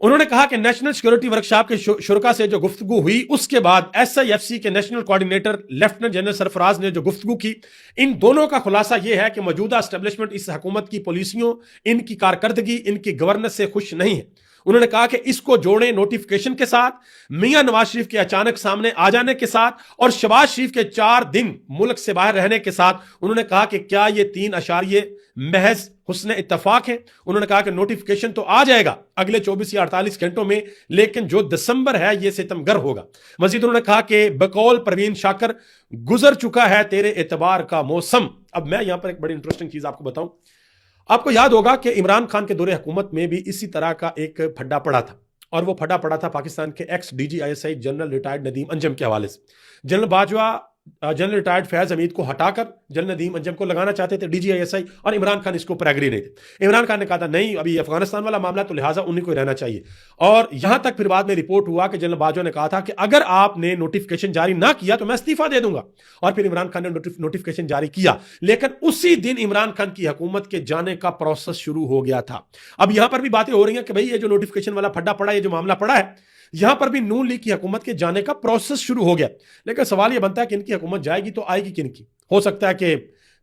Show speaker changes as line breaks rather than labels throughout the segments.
انہوں نے کہا کہ نیشنل سیکورٹی ورکشاپ کے شرکا سے جو گفتگو ہوئی اس کے بعد ایس آئی ایف سی کے نیشنل کوارڈینیٹر لیفٹیننٹ جنرل سرفراز نے جو گفتگو کی، ان دونوں کا خلاصہ یہ ہے کہ موجودہ اسٹیبلشمنٹ اس حکومت کی پالیسیوں، ان کی کارکردگی، ان کی گورننس سے خوش نہیں ہے۔ انہوں نے کہا کہ اس کو جوڑیں نوٹیفکیشن کے ساتھ، میاں نواز شریف کے اچانک سامنے آ جانے کے ساتھ، اور شہباز شریف کے 4 دن ملک سے باہر رہنے کے ساتھ۔ انہوں نے کہا کہ کیا یہ 3 اشاریے محض حسن اتفاق ہے؟ انہوں نے کہا کہ نوٹیفکیشن تو آ جائے گا اگلے 24 یا 48 گھنٹوں میں، لیکن جو دسمبر ہے یہ ستمگر ہوگا۔ مزید انہوں نے کہا کہ بقول پروین شاکر گزر چکا ہے تیرے اعتبار کا موسم۔ اب میں یہاں پر ایک بڑی انٹرسٹنگ چیز آپ کو بتاؤں۔ آپ کو یاد ہوگا کہ عمران خان کے دور حکومت میں بھی اسی طرح کا ایک پھڈا پڑا تھا، اور وہ پھڈا پڑا تھا پاکستان کے ex D G I S I general retired Nadeem Anjum کے حوالے سے۔ General Bajwa general retired Faiz Hamid کو ہٹا کر جنرل ندیم انجم کو لگانا چاہتے تھے ڈی جی آئی ایس آئی، اور عمران خان اس کو ایگری نہیں تھے۔ عمران خان نے کہا تھا نہیں، ابھی افغانستان والا معاملہ تو لہٰذا انہیں کو رہنا چاہیے، اور یہاں تک پھر بعد میں رپورٹ ہوا کہ جنرل باجوہ نے کہا تھا کہ اگر آپ نے نوٹیفکیشن جاری نہ کیا تو میں استعفیٰ دے دوں گا، اور پھر عمران خان نے نوٹیفکیشن جاری کیا، لیکن اسی دن عمران خان کی حکومت کے جانے کا پروسیس شروع ہو گیا تھا۔ اب یہاں پر بھی باتیں ہو رہی ہیں کہ بھئی یہ جو نوٹیفکیشن والا پھڈا پڑا، یہ جو معاملہ پڑا ہے، یہاں پر بھی نون لیگ کی حکومت کے جانے کا پروسیس شروع ہو گیا، لیکن سوال یہ بنتا ہے کہ ان کی حکومت جائے گی تو آئے گی کن کی؟ ہو سکتا ہے کہ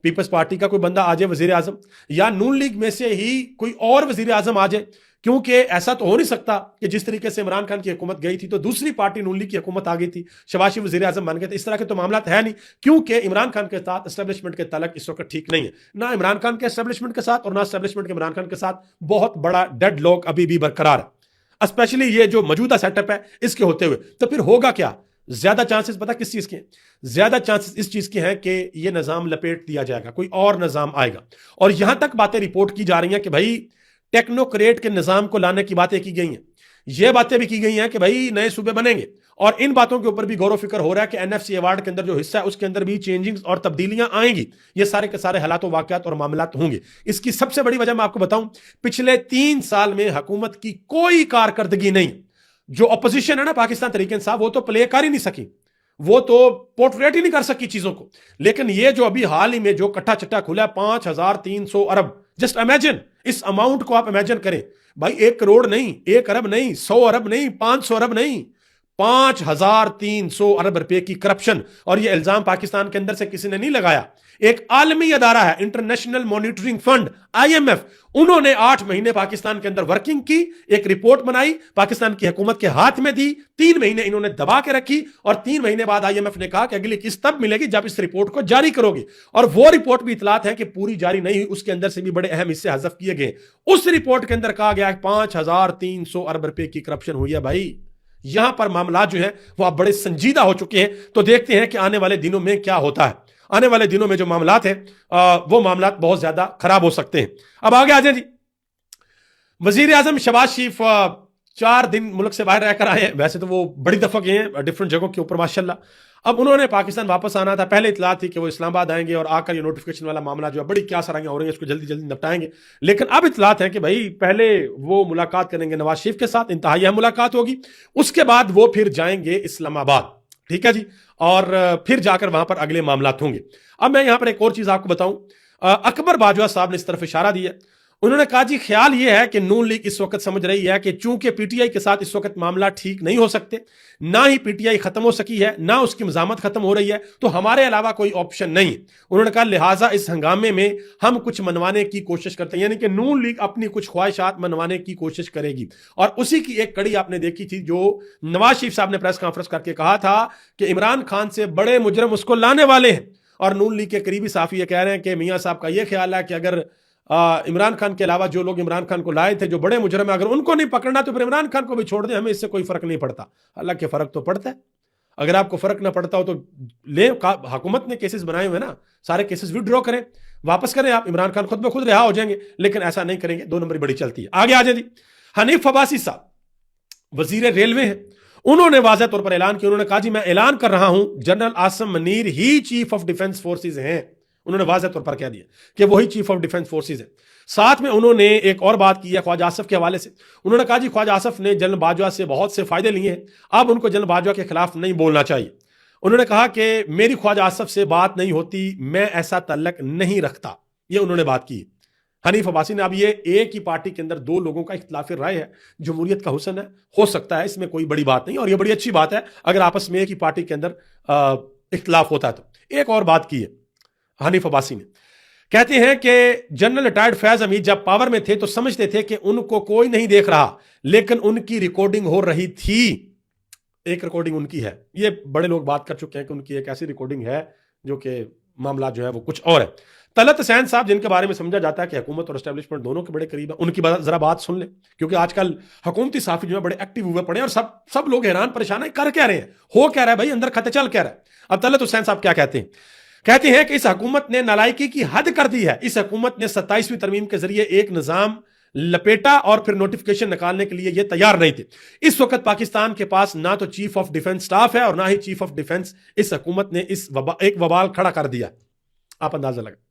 پیپلز پارٹی کا کوئی بندہ آ جائے وزیر اعظم، یا نون لیگ میں سے ہی کوئی اور وزیر اعظم آ جائے، کیونکہ ایسا تو ہو نہیں سکتا کہ جس طریقے سے عمران خان کی حکومت گئی تھی تو دوسری پارٹی نون لیگ کی حکومت آ گئی تھی، شہباز شریف وزیر اعظم بن گئے تھے۔ اس طرح کے تو معاملات ہے نہیں، کیونکہ عمران خان کے ساتھ اسٹیبلشمنٹ کے تعلق اس وقت ٹھیک نہیں ہے، نہ عمران خان کے اسٹیبلشمنٹ کے ساتھ اور نہ اسٹیبلشمنٹ کے عمران خان کے ساتھ۔ بہت بڑا ڈیڈ لاک ابھی بھی برقرار ہے، اسپیشلی یہ جو موجودہ سیٹ اپ ہے اس کے ہوتے ہوئے۔ تو پھر ہوگا کیا؟ زیادہ چانسز پتہ کس چیز کے ہیں؟ زیادہ چانسز اس چیز کے ہیں کہ یہ نظام لپیٹ دیا جائے گا، کوئی اور نظام آئے گا۔ اور یہاں تک باتیں رپورٹ کی جا رہی ہیں کہ بھائی ٹیکنوکریٹ کے نظام کو لانے کی باتیں کی گئی ہیں، یہ باتیں بھی کی گئی ہیں کہ بھائی نئے صوبے بنیں گے، اور ان باتوں کے اوپر بھی غور و فکر ہو رہا ہے کہ این ایف سی ایوارڈ کے اندر جو حصہ ہے اس کے اندر بھی چینجنگز اور تبدیلیاں آئیں گی۔ یہ سارے کے سارے حالات و واقعات اور معاملات ہوں گے۔ اس کی سب سے بڑی وجہ میں آپ کو بتاؤں، پچھلے 3 سال میں حکومت کی کوئی کارکردگی نہیں۔ جو اپوزیشن ہے نا پاکستان تحریک انصاف، وہ تو پلے کر ہی نہیں سکی، وہ تو پورٹریٹ ہی نہیں کر سکی چیزوں کو، لیکن یہ جو ابھی حال ہی میں جو کٹھا چٹا کھلا 5300 ارب، جسٹ امیجن، اس اماؤنٹ کو آپ امیجن کریں بھائی، 1 کروڑ نہیں، 1 ارب نہیں، 100 ارب نہیں، 500 ارب نہیں، 5300 ارب روپے کی کرپشن۔ اور یہ الزام پاکستان کے اندر سے کسی نے نہیں لگایا، ایک عالمی ادارہ ہے انٹرنیشنل مانیٹرنگ فنڈ IMF، انہوں نے 8 مہینے پاکستان کے اندر ورکنگ کی، ایک رپورٹ بنائی، پاکستان کی حکومت کے ہاتھ میں دی، 3 مہینے انہوں نے دبا کے رکھی، اور 3 مہینے بعد IMF نے کہا کہ اگلی قسط تب ملے گی جب اس رپورٹ کو جاری کرو گے، اور وہ رپورٹ بھی اطلاعات ہیں کہ پوری جاری نہیں ہوئی، اس کے اندر سے بھی بڑے اہم حصے حذف کیے گئے۔ اس رپورٹ کے اندر کہا گیا کہ 5300 ارب روپے کی کرپشن ہوئی ہے۔ بھائی یہاں پر معاملات جو ہیں وہ اب بڑے سنجیدہ ہو چکے ہیں، تو دیکھتے ہیں کہ آنے والے دنوں میں کیا ہوتا ہے۔ آنے والے دنوں میں جو معاملات ہیں وہ معاملات بہت زیادہ خراب ہو سکتے ہیں۔ اب آگے آ جائیں جی، وزیر اعظم شہباز شریف 4 دن ملک سے باہر رہ کر آئے ہیں، ویسے تو وہ بڑی دفعہ گئے ہیں ڈفرنٹ جگہوں کے اوپر ماشاءاللہ۔ اب انہوں نے پاکستان واپس آنا تھا، پہلے اطلاع تھی کہ وہ اسلام آباد آئیں گے اور آ کر یہ نوٹیفکیشن والا معاملہ جو ہے بڑی کیا سرائیاں ہو رہی ہیں اس کو جلدی جلدی نپٹائیں گے، لیکن اب اطلاعات ہیں کہ بھائی پہلے وہ ملاقات کریں گے نواز شریف کے ساتھ، انتہائی اہم ملاقات ہوگی، اس کے بعد وہ پھر جائیں گے اسلام آباد، ٹھیک ہے جی، اور پھر جا کر وہاں پر اگلے معاملات ہوں گے۔ اب میں یہاں پر ایک اور چیز آپ کو بتاؤں، اکبر باجوہ صاحب نے اس طرف اشارہ دیا، انہوں نے کہا جی خیال یہ ہے کہ نون لیگ اس وقت سمجھ رہی ہے کہ چونکہ پی ٹی آئی کے ساتھ اس وقت معاملہ ٹھیک نہیں ہو سکتے، نہ ہی پی ٹی آئی ختم ہو سکی ہے، نہ اس کی مزاحمت ختم ہو رہی ہے، تو ہمارے علاوہ کوئی آپشن نہیں۔ انہوں نے کہا لہٰذا اس ہنگامے میں ہم کچھ منوانے کی کوشش کرتے ہیں، یعنی کہ نون لیگ اپنی کچھ خواہشات منوانے کی کوشش کرے گی، اور اسی کی ایک کڑی آپ نے دیکھی تھی جو نواز شریف صاحب نے پریس کانفرنس کر کے کہا تھا کہ عمران خان سے بڑے مجرم اس کو لانے والے ہیں، اور نون لیگ کے قریبی صحافی یہ کہہ رہے ہیں کہ میاں صاحب کا یہ خیال ہے کہ اگر عمران خان کے علاوہ جو لوگ عمران خان کو لائے تھے جو بڑے مجرم ہیں، اگر ان کو نہیں پکڑنا تو پھر عمران خان کو بھی چھوڑ دیں، ہمیں اس سے کوئی فرق نہیں پڑتا۔ حالانکہ فرق تو پڑتا ہے، اگر آپ کو فرق نہ پڑتا ہو تو لے، حکومت نے کیسز بنائے ہوئے نا، سارے کیسز وڈرا کریں، واپس کریں، آپ عمران خان خود بخود رہا ہو جائیں گے، لیکن ایسا نہیں کریں گے، 2 نمبری بڑی چلتی ہے۔ آگے آ جائیں جی، حنیف عباسی صاحب وزیر ریلوے ہیں، انہوں نے واضح طور پر اعلان کیا، انہوں نے کہا جی میں اعلان کر رہا ہوں general Asim Munir he chief of defence forces ہیں، انہوں نے واضح طور پر کہہ دیا کہ وہی چیف آف ڈیفنس فورسز ہیں۔ ساتھ میں انہوں نے ایک اور بات کی ہے خواجہ آصف کے حوالے سے، انہوں نے کہا جی خواجہ آصف نے جنرل باجوہ سے بہت سے فائدے لیے ہیں، اب ان کو جنرل باجوہ کے خلاف نہیں بولنا چاہیے۔ انہوں نے کہا کہ میری خواجہ آصف سے بات نہیں ہوتی، میں ایسا تعلق نہیں رکھتا، یہ انہوں نے بات کی۔ حنیف عباسی نے. اب یہ ایک ہی پارٹی کے اندر دو لوگوں کا اختلاف رائے ہے, جمہوریت کا حسن ہے, ہو سکتا ہے, اس میں کوئی بڑی بات نہیں, اور یہ بڑی اچھی بات ہے اگر آپس میں ایک ہی پارٹی کے اندر اختلاف ہوتا ہے. تو ایک اور بات کی ہے حنیف عباسی نے, کہتے ہیں کہ جنرل ریٹائرڈ فیض حمید جب پاور میں تھے تو سمجھتے تھے کہ ان کو کوئی نہیں دیکھ رہا, لیکن ان کی ریکارڈنگ ہو رہی تھی. ایک ریکارڈنگ ان کی ہے, یہ بڑے لوگ بات کر چکے ہیں کہ ان کی ایک ایسی ریکارڈنگ ہے جو کہ معاملات جو ہے وہ کچھ اور ہے. طلعت حسین صاحب جن کے بارے میں سمجھا جاتا ہے کہ حکومت اور اسٹیبلشمنٹ دونوں کے بڑے قریب ہیں, ان کی ذرا بات سن لیں, کیونکہ آج کل حکومتی صحافی جو ہے بڑے ایکٹیو ہوئے پڑے ہیں اور سب لوگ حیران پریشان ہیں, کر کیا رہے ہیں, ہو کیا رہا ہے بھائی, اندر خط چل کیا رہا ہے. اب طلعت حسین صاحب کیا کہتے ہیں, کہتے ہیں کہ اس حکومت نے نالائکی کی حد کر دی ہے. اس حکومت نے 27ویں ترمیم کے ذریعے ایک نظام لپیٹا اور پھر نوٹیفکیشن نکالنے کے لیے یہ تیار نہیں تھے. اس وقت پاکستان کے پاس نہ تو چیف آف ڈیفنس سٹاف ہے اور نہ ہی چیف آف ڈیفنس. اس حکومت نے ایک وبال کھڑا کر دیا. آپ اندازہ لگا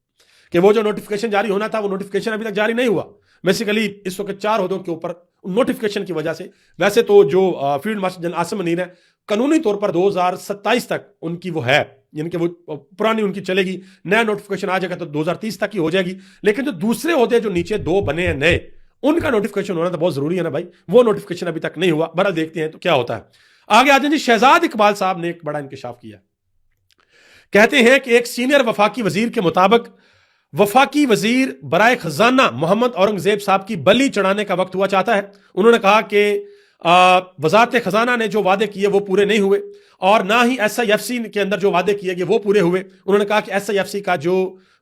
کہ وہ جو نوٹیفکیشن جاری ہونا تھا وہ نوٹیفکیشن ابھی تک جاری نہیں ہوا. بیسیکلی اس وقت 4 عہدوں کے اوپر نوٹیفکیشن کی وجہ سے, ویسے تو جو field marshal general Asim Munir ہے قانونی طور پر 2027 تک ان کی وہ ہے, یعنی کہ وہ پرانی ان کی چلے گی, نیا نوٹیفکیشن آ جائے گا تو 2030 تک ہی ہو جائے گی. لیکن جو دوسرے عہدے جو نیچے 2 بنے ہیں نئے, ان کا نوٹیفکیشن ہونا تو بہت ضروری ہے نا بھائی, وہ نوٹیفکیشن ابھی تک نہیں ہوا. بہرحال دیکھتے ہیں تو کیا ہوتا ہے. آگے آ جائیں جی, شہزاد اقبال صاحب نے ایک بڑا انکشاف کیا. کہتے ہیں کہ ایک سینئر وفاقی وزیر کے مطابق وفاقی وزیر برائے خزانہ محمد اورنگزیب صاحب کی بلی چڑھانے کا وقت ہوا چاہتا ہے. انہوں نے کہا کہ وزارت خزانہ نے جو وعدے کیے وہ پورے نہیں ہوئے, اور نہ ہی ایس آئی ایف سی کے اندر جو وعدے کیے گئے وہ پورے ہوئے. انہوں نے کہا کہ ایس آئی ایف سی کا جو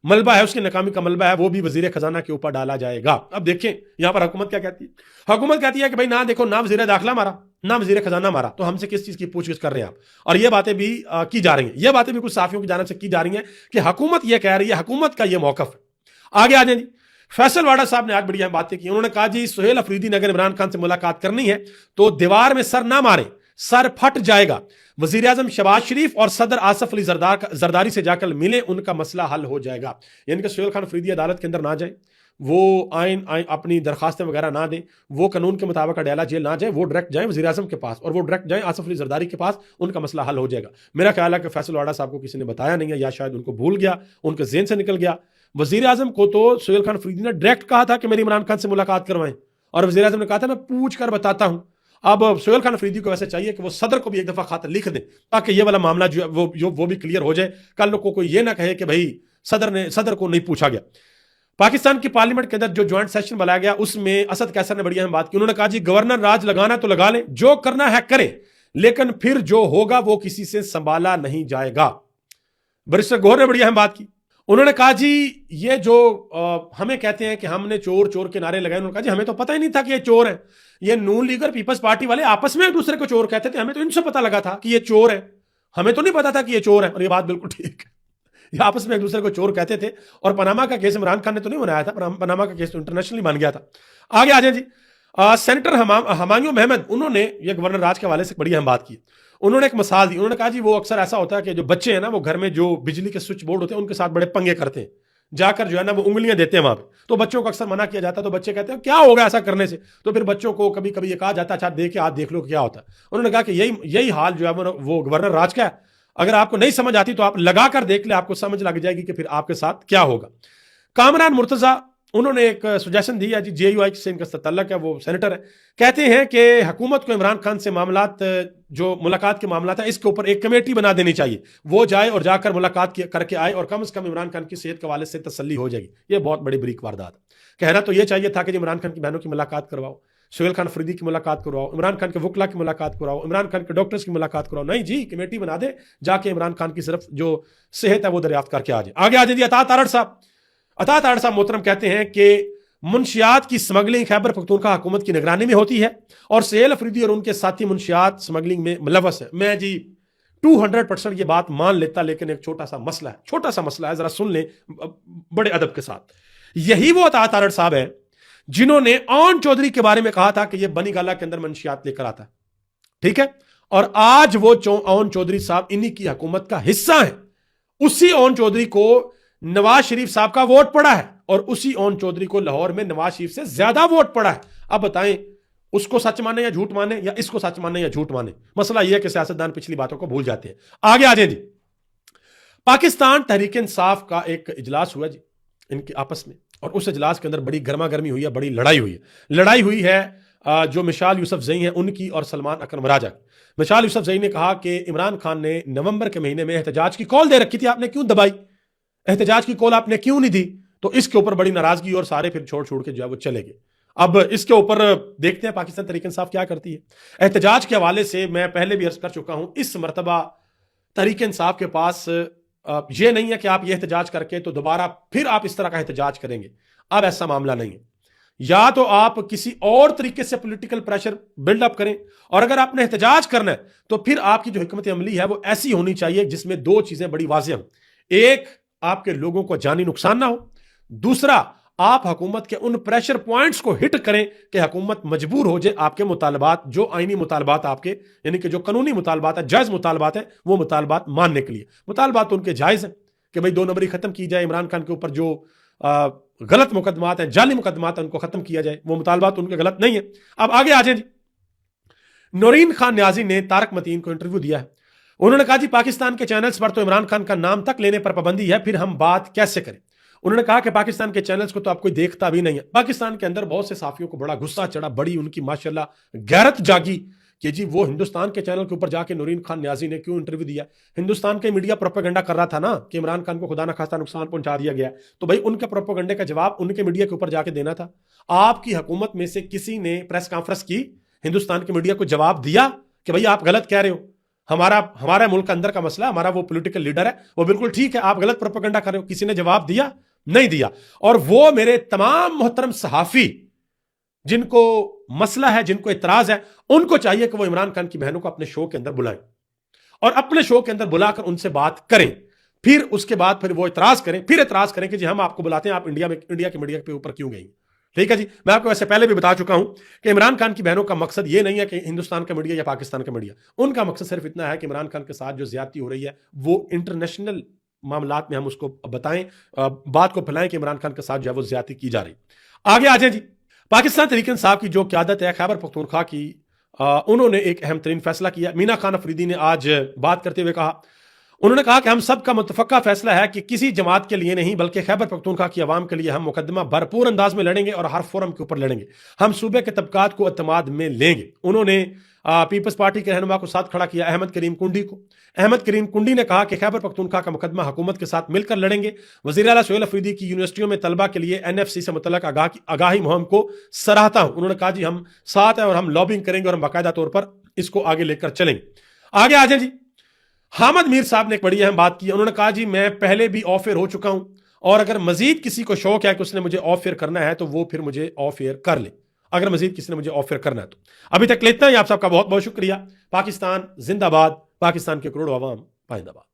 ملبہ ہے, اس کی ناکامی کا ملبہ ہے, وہ بھی وزیر خزانہ کے اوپر ڈالا جائے گا. اب دیکھیں یہاں پر حکومت کیا کہتی ہے. حکومت کہتی ہے کہ بھائی نہ دیکھو, نہ وزیر داخلہ مارا, نہ وزیر خزانہ مارا, تو ہم سے کس چیز کی پوچھ گچھ کر رہے ہیں آپ. اور یہ باتیں بھی کی جا رہی ہیں, یہ باتیں بھی کچھ صحافیوں کی جانب سے کی جا رہی ہیں کہ حکومت یہ کہہ رہی ہے, حکومت کا یہ موقف ہے. آگے آ جائیں جی, فیصل واڈا صاحب نے آج بڑی اہم باتیں کی. انہوں نے کہا جی سہیل افریدی نے اگر عمران خان سے ملاقات کرنی ہے تو دیوار میں سر نہ مارے, سر پھٹ جائے گا. وزیر اعظم شہباز شریف اور صدر آصف علی زرداری سے جا کر ملیں, ان کا مسئلہ حل ہو جائے گا. یعنی کہ سہیل خان افریدی عدالت کے اندر نہ جائیں, وہ آئین اپنی درخواستیں وغیرہ نہ دیں, وہ قانون کے مطابق اڈیالہ جیل نہ جائیں, وہ ڈائریکٹ جائیں وزیر اعظم کے پاس, اور وہ ڈائریکٹ جائیں آصف علی زرداری کے پاس, ان کا مسئلہ حل ہو جائے گا. میرا خیال ہے کہ فیصل واڈا صاحب کو کسی نے بتایا نہیں ہے, یا شاید ان کو بھول گیا, ان کے ذہن سے نکل گیا. وزیر اعظم کو تو سہیل خان افریدی نے ڈائریکٹ کہا تھا کہ میری عمران خان سے ملاقات کروائیں, اور وزیر اعظم نے کہا تھا میں پوچھ کر بتاتا ہوں. اب سہیل خان افریدی کو ویسے چاہیے کہ وہ صدر کو بھی ایک دفعہ خط لکھ دیں, تاکہ یہ والا معاملہ جو ہے وہ بھی کلیئر ہو جائے. کل کو کوئی یہ نہ کہے کہ بھائی صدر کو نہیں پوچھا گیا. پاکستان کی پارلیمنٹ کے اندر جو جوائنٹ سیشن بلایا گیا, اس میں اسد قیصر نے بڑی اہم بات کی. انہوں نے کہا جی گورنر راج لگانا تو لگا لیں, جو کرنا ہے کریں, لیکن پھر جو ہوگا وہ کسی سے سنبھالا نہیں جائے گا. بیرسٹر گوہر نے بڑی اہم بات کی. انہوں نے کہا جی یہ جو ہمیں کہتے ہیں کہ ہم نے چور چور کے نعرے لگائے, انہوں نے کہا جی ہمیں تو پتہ ہی نہیں تھا کہ یہ چور ہیں. یہ نون لیگ اور پیپلز پارٹی والے آپس میں ایک دوسرے کو چور کہتے تھے, ہمیں تو ان سے پتہ لگا تھا کہ یہ چور ہے, ہمیں تو نہیں پتا تھا کہ یہ چور ہے. اور یہ بات بالکل ٹھیک ہے, یہ آپس میں ایک دوسرے کو چور کہتے تھے. اور پاناما کا کیس عمران خان نے تو نہیں بنایا تھا, پاناما کا کیس تو انٹرنیشنلی بن گیا تھا. آگے آ جائیں جی, سینیٹر ہمایوں محمد, انہوں نے یہ گورنر راج کے حوالے سے بڑی اہم بات کی. انہوں نے ایک مثال دی. انہوں نے کہا جی وہ اکثر ایسا ہوتا ہے کہ جو بچے ہیں نا, وہ گھر میں جو بجلی کے سوئچ بورڈ ہوتے ہیں ان کے ساتھ بڑے پنگے کرتے ہیں, جا کر جو ہے نا وہ انگلیاں دیتے ہیں وہاں پہ. تو بچوں کو اکثر منع کیا جاتا ہے, تو بچے کہتے ہیں کیا ہوگا ایسا کرنے سے. تو پھر بچوں کو کبھی کبھی یہ کہا جاتا ہے اچھا دیکھ کے آپ دیکھ لو کیا ہوتا ہے. انہوں نے کہا کہ یہی حال جو ہے وہ گورنر راج کا ہے. اگر آپ کو نہیں سمجھ آتی تو آپ لگا کر دیکھ لیں, آپ کو سمجھ لگ جائے گی کہ پھر آپ کے ساتھ کیا ہوگا. کامران مرتضیٰ, انہوں نے ایک سجیشن دی ہے جی, جے یو آئی سے ان کا تعلق ہے, وہ سینیٹر ہے. کہتے ہیں کہ حکومت کو عمران خان سے معاملات, جو ملاقات کے معاملات ہیں, اس کے اوپر ایک کمیٹی بنا دینی چاہیے. وہ جائے اور جا کر ملاقات کر کے آئے, اور کم از کم عمران خان کی صحت کے حوالے سے تسلی ہو جائے گی. یہ بہت بڑی بریک واردات ہے. کہنا تو یہ چاہیے تھا کہ عمران خان کی بہنوں کی ملاقات کرواؤ, سہیل خان افریدی کی ملاقات کرواؤ, عمران خان کے وکلا کی ملاقات کراؤ, عمران خان کے ڈاکٹرز کی ملاقات کراؤ. نہیں جی, کمیٹی بنا دے, جا کے عمران خان کی صرف جو صحت ہے وہ دریافت کر کے آ جائے. آگے آ جائیں جی عطا تارڑ صاحب محترم, کہتے ہیں کہ منشیات کی سمگلنگ خیبر پختونخوا حکومت کی نگرانی میں ہوتی ہے, اور سہیل افریدی اور ان کے ساتھی منشیات سمگلنگ میں ملوث ہیں. میں جی 200% یہ بات مان لیتا, لیکن ایک چھوٹا سا مسئلہ ہے, ذرا سن لیں بڑے ادب کے ساتھ. یہی وہ عطا تارڑ صاحب ہیں جنہوں نے اون چودھری کے بارے میں کہا تھا کہ یہ بنی گالا کے اندر منشیات لے کر آتا ہے, ٹھیک ہے, اور آج وہ اون چودھری صاحب انہی کی حکومت کا حصہ ہیں. اسی اون چودھری کو نواز شریف صاحب کا ووٹ پڑا ہے, اور اسی اون چودھری کو لاہور میں نواز شریف سے زیادہ ووٹ پڑا ہے. اب بتائیں اس کو سچ مانے یا جھوٹ مانے, یا اس کو سچ مانے یا جھوٹ مانے. مسئلہ یہ ہے کہ سیاستدان پچھلی باتوں کو بھول جاتے ہیں. آگے آ جائیں جی, پاکستان تحریک انصاف کا ایک اجلاس ہوا جی ان کے آپس میں. اور اس اجلاس کے اندر بڑی گرما گرمی ہوئی ہے, بڑی لڑائی ہوئی ہے جو مشال یوسف زئی ہیں ان کی اور سلمان اکرم راجہ کی. مشال یوسف زئی نے کہا کہ عمران خان نے نومبر کے مہینے میں احتجاج کی کال دے رکھی تھی, آپ نے کیوں دبائی, احتجاج کی کال آپ نے کیوں نہیں دی. تو اس کے اوپر بڑی ناراضگی اور سارے پھر چھوڑ کے جو ہے وہ چلے گئے. اب اس کے اوپر دیکھتے ہیں پاکستان تحریک انصاف کیا کرتی ہے. احتجاج کے حوالے سے میں پہلے بھی عرض کر چکا ہوں, اس مرتبہ تحریک انصاف کے پاس یہ نہیں ہے کہ آپ یہ احتجاج کر کے تو دوبارہ پھر آپ اس طرح کا احتجاج کریں گے. اب ایسا معاملہ نہیں ہے. یا تو آپ کسی اور طریقے سے پولیٹیکل پریشر بلڈ اپ کریں, اور اگر آپ نے احتجاج کرنا ہے تو پھر آپ کی جو حکمت عملی ہے وہ ایسی ہونی چاہیے جس میں دو چیزیں بڑی واضح ہوں. ایک, آپ کے لوگوں کو جانی نقصان نہ ہو. دوسرا, آپ حکومت کے ان پریشر پوائنٹس کو ہٹ کریں کہ حکومت مجبور ہو جائے آپ کے مطالبات, جو آئینی مطالبات آپ کے, یعنی کہ جو قانونی مطالبات ہیں, جائز مطالبات ہیں, وہ مطالبات ماننے کے لیے. مطالبات ان کے جائز ہیں کہ بھئی 2 نمبری ختم کی جائے, عمران خان کے اوپر جو غلط مقدمات ہیں, جعلی مقدمات ہیں, ان کو ختم کیا جائے. وہ مطالبات ان کے غلط نہیں ہیں. اب آگے آ جائیں جی. نورین خان نیازی نے طارق متین کو انٹرویو دیا ہے. انہوں نے کہا جی پاکستان کے چینلز پر تو عمران خان کا نام تک لینے پر پابندی ہے, پھر ہم بات کیسے کریں. انہوں نے کہا کہ پاکستان کے چینلز کو تو آپ کوئی دیکھتا بھی نہیں ہے. پاکستان کے اندر بہت سے صحافیوں کو بڑا غصہ چڑھا, بڑی ان کی ماشاءاللہ غیرت جاگی کہ جی وہ ہندوستان کے چینل کے اوپر جا کے نورین خان نیازی نے کیوں انٹرویو دیا. ہندوستان کے میڈیا پروپیگنڈا کر رہا تھا نا کہ عمران خان کو خدا نہ خواستہ نقصان پہنچا دیا گیا, تو بھائی ان کے پروپیگنڈے کا جواب ان کے میڈیا کے اوپر جا کے دینا تھا. آپ کی حکومت میں سے کسی نے پریس کانفرنس کی, ہندوستان کے میڈیا کو جواب دیا کہ بھائی آپ غلط کہہ رہے ہو, ہمارا ملک اندر کا مسئلہ, ہمارا وہ پولیٹیکل لیڈر ہے وہ بالکل ٹھیک ہے, آپ غلط پروپیگنڈا کر رہے ہو. کسی نے جواب دیا؟ نہیں دیا. اور وہ میرے تمام محترم صحافی جن کو مسئلہ ہے, جن کو اعتراض ہے, ان کو چاہیے کہ وہ عمران خان کی بہنوں کو اپنے شو کے اندر بلائیں اور اپنے شو کے اندر بلا کر ان سے بات کریں. پھر اس کے بعد پھر وہ اعتراض کریں کہ جی ہم آپ کو بلاتے ہیں, آپ انڈیا کے میڈیا کے اوپر کیوں گئی. ٹھیک ہے جی. میں آپ کو ویسے پہلے بھی بتا چکا ہوں کہ عمران خان کی بہنوں کا مقصد یہ نہیں ہے کہ ہندوستان کا میڈیا یا پاکستان کا میڈیا, ان کا مقصد صرف اتنا ہے کہ عمران خان کے ساتھ جو زیادتی ہو رہی ہے وہ انٹرنیشنل معاملات میں ہم اس کو بتائیں, بات کو پھیلائیں کہ عمران خان کے ساتھ جو ہے وہ زیادتی کی جا رہی. آگے آ جائیں جی. پاکستان تحریک انصاف کی جو قیادت ہے خیبر پختونخوا کی, انہوں نے ایک اہم ترین فیصلہ کیا. مینا خان افریدی نے آج بات کرتے ہوئے کہا, انہوں نے کہا کہ ہم سب کا متفقہ فیصلہ ہے کہ کسی جماعت کے لیے نہیں بلکہ خیبر پختونخوا کی عوام کے لیے ہم مقدمہ بھرپور انداز میں لڑیں گے اور ہر فورم کے اوپر لڑیں گے. ہم صوبے کے طبقات کو اعتماد میں لیں گے. انہوں نے پیپلز پارٹی کے رہنما کو ساتھ کھڑا کیا, احمد کریم کنڈی کو. احمد کریم کنڈی نے کہا کہ خیبر پختونخوا کا مقدمہ حکومت کے ساتھ مل کر لڑیں گے. وزیر اعلیٰ سہیل افریدی کی یونیورسٹیوں میں طلبہ کے لیے NFC سے متعلق آگاہی مہم کو سراہتا ہوں. انہوں نے کہا جی ہم ساتھ ہیں اور ہم لابنگ کریں گے اور ہم باقاعدہ طور پر اس کو آگے لے کر چلیں گے. آگے آ جائیں جی. حامد میر صاحب نے ایک بڑی اہم بات کی. انہوں نے کہا جی میں پہلے بھی آف ایئر ہو چکا ہوں اور اگر مزید کسی کو شوق ہے کہ اس نے مجھے آف ایئر کرنا ہے تو وہ پھر مجھے آف ایئر کر لے, اگر مزید کسی نے مجھے آف ایئر کرنا ہے تو. ابھی تک لیتا ہوں, آپ سب کا بہت بہت شکریہ. پاکستان زندہ باد, پاکستان کے کروڑوں عوام پائندہ باد.